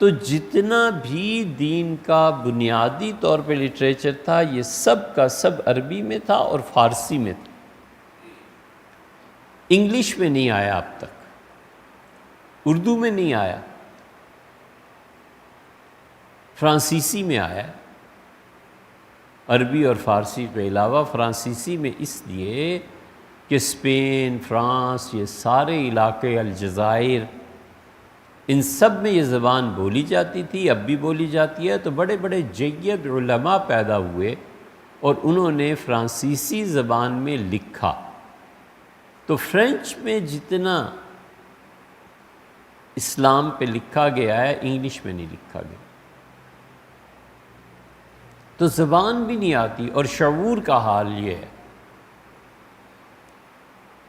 تو جتنا بھی دین کا بنیادی طور پہ لٹریچر تھا یہ سب کا سب عربی میں تھا اور فارسی میں تھا، انگلش میں نہیں آیا اب تک، اردو میں نہیں آیا، فرانسیسی میں آیا، عربی اور فارسی کے علاوہ فرانسیسی میں اس لیے کہ اسپین، فرانس، یہ سارے علاقے، الجزائر، ان سب میں یہ زبان بولی جاتی تھی، اب بھی بولی جاتی ہے، تو بڑے بڑے جید علماء پیدا ہوئے اور انہوں نے فرانسیسی زبان میں لکھا۔ تو فرینچ میں جتنا اسلام پہ لکھا گیا ہے انگلش میں نہیں لکھا گیا، تو زبان بھی نہیں آتی۔ اور شعور کا حال یہ ہے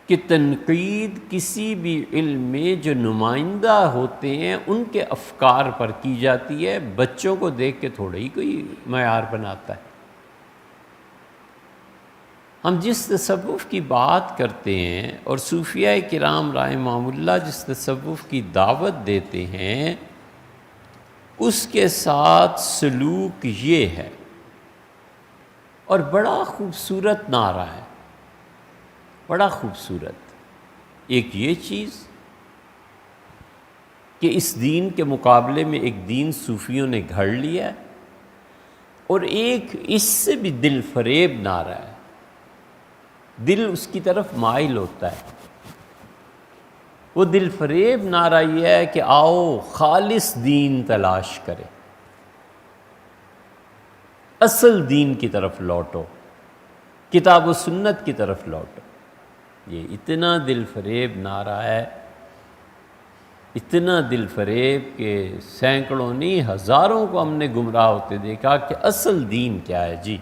کہ تنقید کسی بھی علم میں جو نمائندہ ہوتے ہیں ان کے افکار پر کی جاتی ہے، بچوں کو دیکھ کے تھوڑا ہی کوئی معیار بناتا ہے۔ ہم جس تصوف کی بات کرتے ہیں اور صوفیاء کرام رحمہم اللہ جس تصوف کی دعوت دیتے ہیں، اس کے ساتھ سلوک یہ ہے، اور بڑا خوبصورت نعرہ ہے، بڑا خوبصورت۔ ایک یہ چیز کہ اس دین کے مقابلے میں ایک دین صوفیوں نے گھڑ لیا ہے، اور ایک اس سے بھی دل فریب نعرہ ہے، دل اس کی طرف مائل ہوتا ہے۔ وہ دل فریب نعرہ یہ ہے کہ آؤ خالص دین تلاش کرے، اصل دین کی طرف لوٹو، کتاب و سنت کی طرف لوٹو۔ یہ اتنا دل فریب نعرہ ہے، اتنا دل فریب کہ سینکڑوں نہیں ہزاروں کو ہم نے گمراہ ہوتے دیکھا کہ اصل دین کیا ہے جی،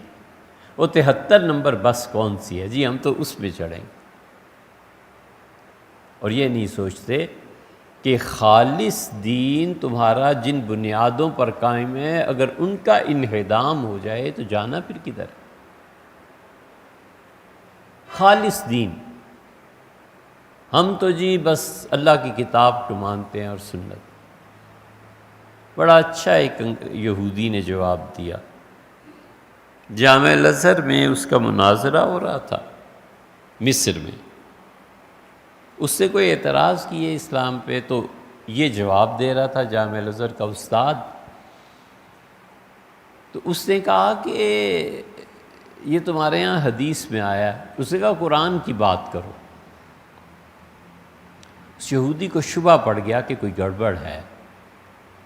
وہ 73 نمبر بس کون سی ہے جی، ہم تو اس میں چڑھیں گے۔ اور یہ نہیں سوچتے کہ خالص دین تمہارا جن بنیادوں پر قائم ہے، اگر ان کا انہدام ہو جائے تو جانا پھر کدھر؟ خالص دین، ہم تو جی بس اللہ کی کتاب کو مانتے ہیں اور سنت۔ بڑا اچھا ایک یہودی نے جواب دیا، جامع الازہر میں اس کا مناظرہ ہو رہا تھا مصر میں، اس سے کوئی اعتراض کیے اسلام پہ، تو یہ جواب دے رہا تھا جامع الازہر کا استاد۔ تو اس نے کہا کہ یہ تمہارے ہاں حدیث میں آیا ہے، اس نے کہا قرآن کی بات کرو۔ اس یہودی کو شبہ پڑ گیا کہ کوئی گڑبڑ ہے،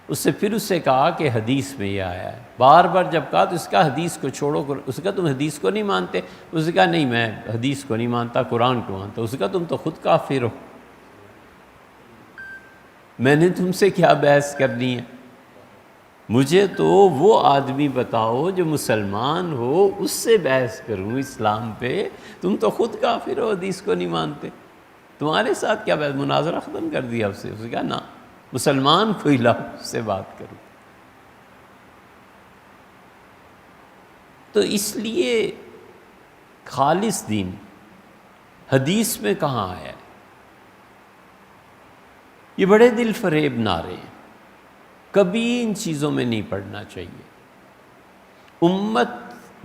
اس سے کہا کہ حدیث میں یہ آیا ہے۔ بار بار جب کہا تو اس کا حدیث کو چھوڑو، اس کا تم حدیث کو نہیں مانتے؟ اس نے کہا نہیں میں حدیث کو نہیں مانتا، قرآن کو مانتا۔ اس کا تم تو خود کافر ہو، میں نے تم سے کیا بحث کرنی ہے؟ مجھے تو وہ آدمی بتاؤ جو مسلمان ہو، اس سے بحث کروں اسلام پہ، تم تو خود کافر ہو، حدیث کو نہیں مانتے، تمہارے ساتھ کیا بحث؟ مناظرہ ختم کر دیا اس نے کہا نا مسلمان کوئی لاؤ اس سے بات کروں۔ تو اس لیے خالص دین حدیث میں کہاں آیا ہے؟ یہ بڑے دل فریب نعرے ہیں، کبھی ان چیزوں میں نہیں پڑنا چاہیے۔ امت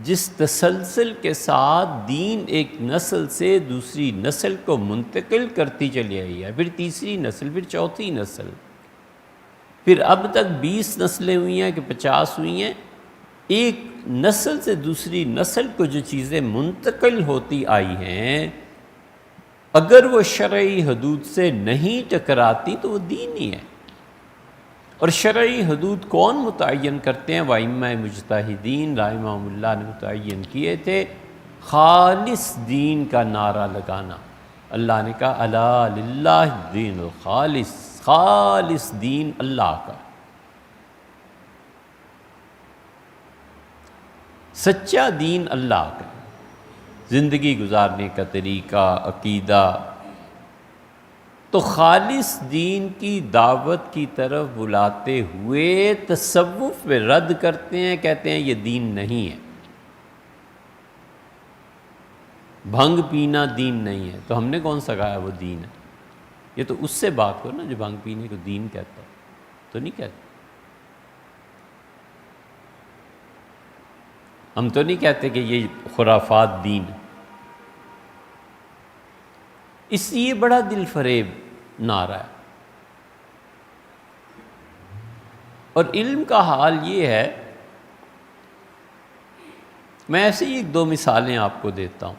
جس تسلسل کے ساتھ دین ایک نسل سے دوسری نسل کو منتقل کرتی چلی آئی ہے، پھر تیسری نسل، پھر چوتھی نسل، پھر اب تک 20 نسلیں ہوئی ہیں کہ 50 ہوئی ہیں، ایک نسل سے دوسری نسل کو جو چیزیں منتقل ہوتی آئی ہیں، اگر وہ شرعی حدود سے نہیں ٹکراتی تو وہ دین ہی ہے۔ اور شرعی حدود کون متعین کرتے ہیں؟ وَإِمَّا مجتہدین رحمہم اللہ نے متعین کیے تھے، خالص دین کا نعرہ لگانا۔ اللہ نے کہا الا للہ الدین الخالص، خالص دین اللہ کا، سچا دین اللہ کا، زندگی گزارنے کا طریقہ، عقیدہ۔ تو خالص دین کی دعوت کی طرف بلاتے ہوئے تصوف میں رد کرتے ہیں، کہتے ہیں یہ دین نہیں ہے، بھنگ پینا دین نہیں ہے۔ تو ہم نے کون سا کہا وہ دین ہے؟ یہ تو اس سے بات کرو نا جو بھنگ پینے کو دین کہتا ہے، تو نہیں کہتا۔ ہم تو نہیں کہتے کہ یہ خرافات دین ہے، اس لیے بڑا دل فریب نعرہ ہے۔ اور علم کا حال یہ ہے، میں ایسے ہی ایک دو مثالیں آپ کو دیتا ہوں،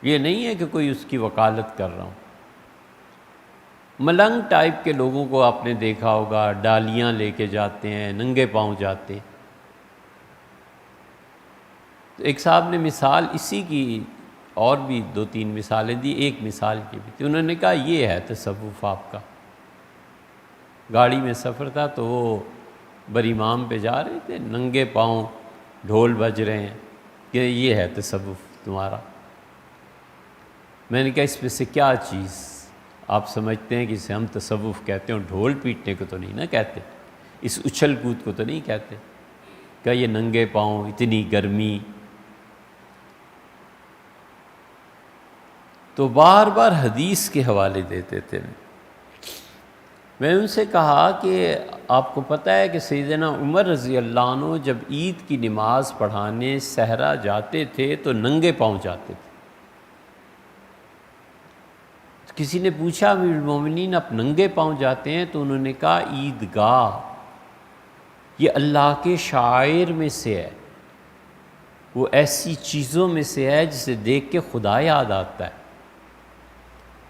یہ نہیں ہے کہ کوئی اس کی وکالت کر رہا ہوں۔ ملنگ ٹائپ کے لوگوں کو آپ نے دیکھا ہوگا، ڈالیاں لے کے جاتے ہیں، ننگے پاؤں جاتے ہیں۔ تو ایک صاحب نے مثال اسی کی اور بھی دو تین مثالیں دی، ایک مثال کی بھی تھی۔ انہوں نے کہا یہ ہے تصوف آپ کا۔ گاڑی میں سفر تھا تو وہ بریمام پہ جا رہے تھے، ننگے پاؤں ڈھول بج رہے ہیں کہ یہ ہے تصوف تمہارا۔ میں نے کہا اس میں سے کیا چیز آپ سمجھتے ہیں کہ اسے ہم تصوف کہتے ہیں؟ اور ڈھول پیٹنے کو تو نہیں نا کہتے، اس اچھل کود کو تو نہیں کہتے۔ کہ یہ ننگے پاؤں، اتنی گرمی۔ تو بار بار حدیث کے حوالے دیتے تھے۔ میں ان سے کہا کہ آپ کو پتہ ہے کہ سیدنا عمر رضی اللہ عنہ جب عید کی نماز پڑھانے صحرا جاتے تھے تو ننگے پاؤں جاتے تھے۔ کسی نے پوچھا امیر المومنین آپ ننگے پاؤں جاتے ہیں؟ تو انہوں نے کہا عیدگاہ یہ اللہ کے شاعر میں سے ہے، وہ ایسی چیزوں میں سے ہے جسے دیکھ کے خدا یاد آتا ہے،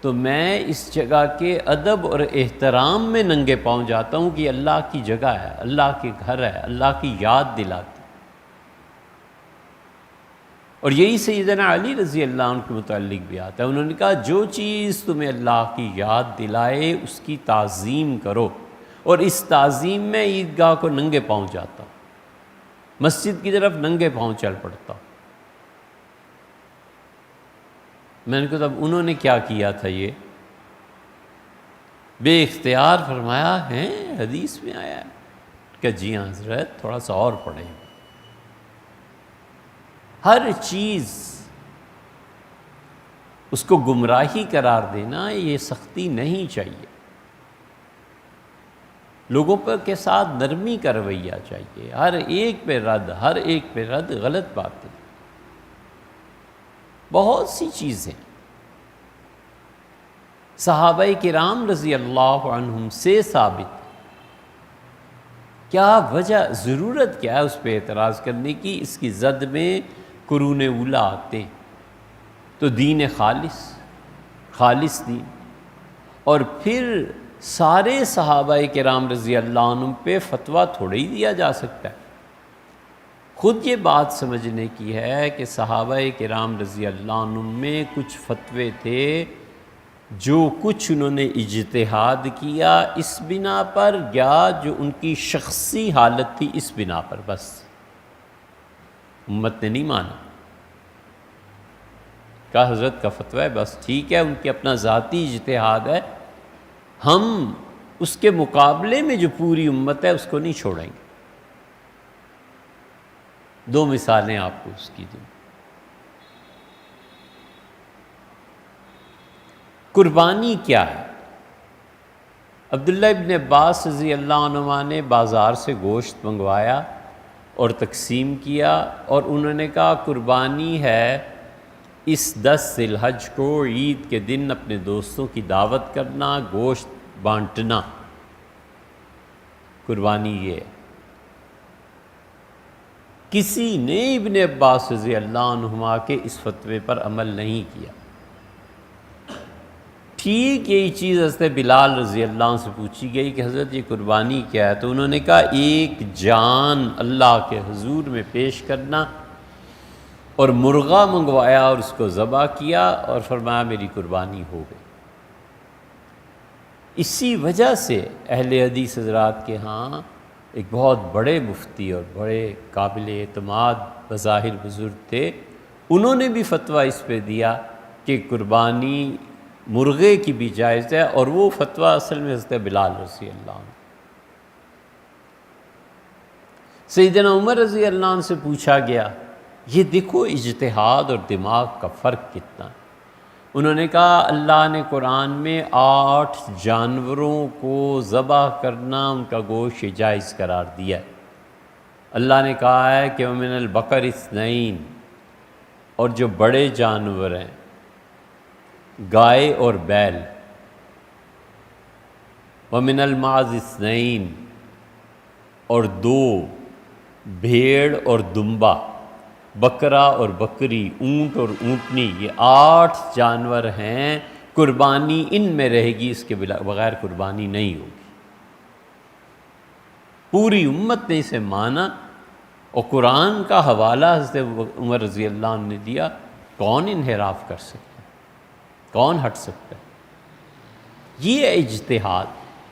تو میں اس جگہ کے ادب اور احترام میں ننگے پاؤں جاتا ہوں کہ اللہ کی جگہ ہے، اللہ کے گھر ہے، اللہ کی یاد دلاتی۔ اور یہی سیدنا علی رضی اللہ عنہ کے متعلق بھی آتا ہے۔ انہوں نے کہا جو چیز تمہیں اللہ کی یاد دلائے اس کی تعظیم کرو، اور اس تعظیم میں عیدگاہ کو ننگے پاؤں جاتا ہوں، مسجد کی طرف ننگے پاؤں چل پڑتا ہوں۔ میں نے کہا تب انہوں نے کیا کیا تھا؟ یہ بے اختیار فرمایا ہے حدیث میں آیا ہے کہ جی ہاں حضرت تھوڑا سا اور پڑھیں۔ ہر چیز اس کو گمراہی قرار دینا یہ سختی نہیں چاہیے، لوگوں پر کے ساتھ نرمی کا رویہ چاہیے، ہر ایک پہ رد، ہر ایک پہ رد غلط باتیں۔ بہت سی چیزیں صحابہ کرام رضی اللہ عنہم سے ثابت، کیا وجہ، ضرورت کیا ہے اس پہ اعتراض کرنے کی؟ اس کی زد میں قرون اولا آتے ہیں تو دین خالص دین، اور پھر سارے صحابہ کرام رضی اللہ عنہم پہ فتویٰ تھوڑے ہی دیا جا سکتا ہے۔ خود یہ بات سمجھنے کی ہے کہ صحابہ کرام رضی اللہ عنہم میں کچھ فتوے تھے جو کچھ انہوں نے اجتہاد کیا اس بنا پر، یا جو ان کی شخصی حالت تھی اس بنا پر، بس امت نے نہیں مانا، کہا حضرت کا فتویٰ ہے بس ٹھیک ہے، ان کی اپنا ذاتی اجتہاد ہے، ہم اس کے مقابلے میں جو پوری امت ہے اس کو نہیں چھوڑیں گے۔ دو مثالیں آپ کو اس کی دوں۔ قربانی کیا ہے؟ عبداللہ ابن عباس رضی اللہ عنہما نے بازار سے گوشت منگوایا اور تقسیم کیا، اور انہوں نے کہا قربانی ہے اس 10 ذی الحج کو عید کے دن اپنے دوستوں کی دعوت کرنا، گوشت بانٹنا، قربانی یہ ہے۔ کسی نے ابن عباس رضی اللہ عنہما کے اس فتوے پر عمل نہیں کیا۔ ٹھیک یہی چیز حضرت بلال رضی اللہ عنہ سے پوچھی گئی کہ حضرت یہ قربانی کیا ہے؟ تو انہوں نے کہا ایک جان اللہ کے حضور میں پیش کرنا، اور مرغا منگوایا اور اس کو ذبح کیا اور فرمایا میری قربانی ہو گئی۔ اسی وجہ سے اہل حدیث حضرات کے ہاں ایک بہت بڑے مفتی اور بڑے قابل اعتماد بظاہر بزرگ تھے، انہوں نے بھی فتویٰ اس پہ دیا کہ قربانی مرغے کی بھی جائز ہے، اور وہ فتویٰ اصل میں حضرت بلال رضی اللہ عنہ۔ سیدنا عمر رضی اللہ عنہ سے پوچھا گیا، یہ دیکھو اجتہاد اور دماغ کا فرق کتنا ہے۔ انہوں نے کہا اللہ نے قرآن میں 8 جانوروں کو ذبح کرنا، ان کا گوشت جائز قرار دیا ہے۔ اللہ نے کہا ہے کہ وَمِنَ الْبَقَرِ اثْنَيْن، اور جو بڑے جانور ہیں گائے اور بیل، وَمِنَ الْمَعْزِ اثْنَيْن، اور دو بھیڑ اور دمبا، بکرا اور بکری، اونٹ اور اونٹنی، یہ 8 جانور ہیں، قربانی ان میں رہے گی، اس کے بغیر قربانی نہیں ہوگی۔ پوری امت نے اسے مانا، اور قرآن کا حوالہ حضرت عمر رضی اللہ عنہ نے دیا۔ کون انحراف کر سکتا ہے؟ کون ہٹ سکتا ہے؟ یہ اجتہاد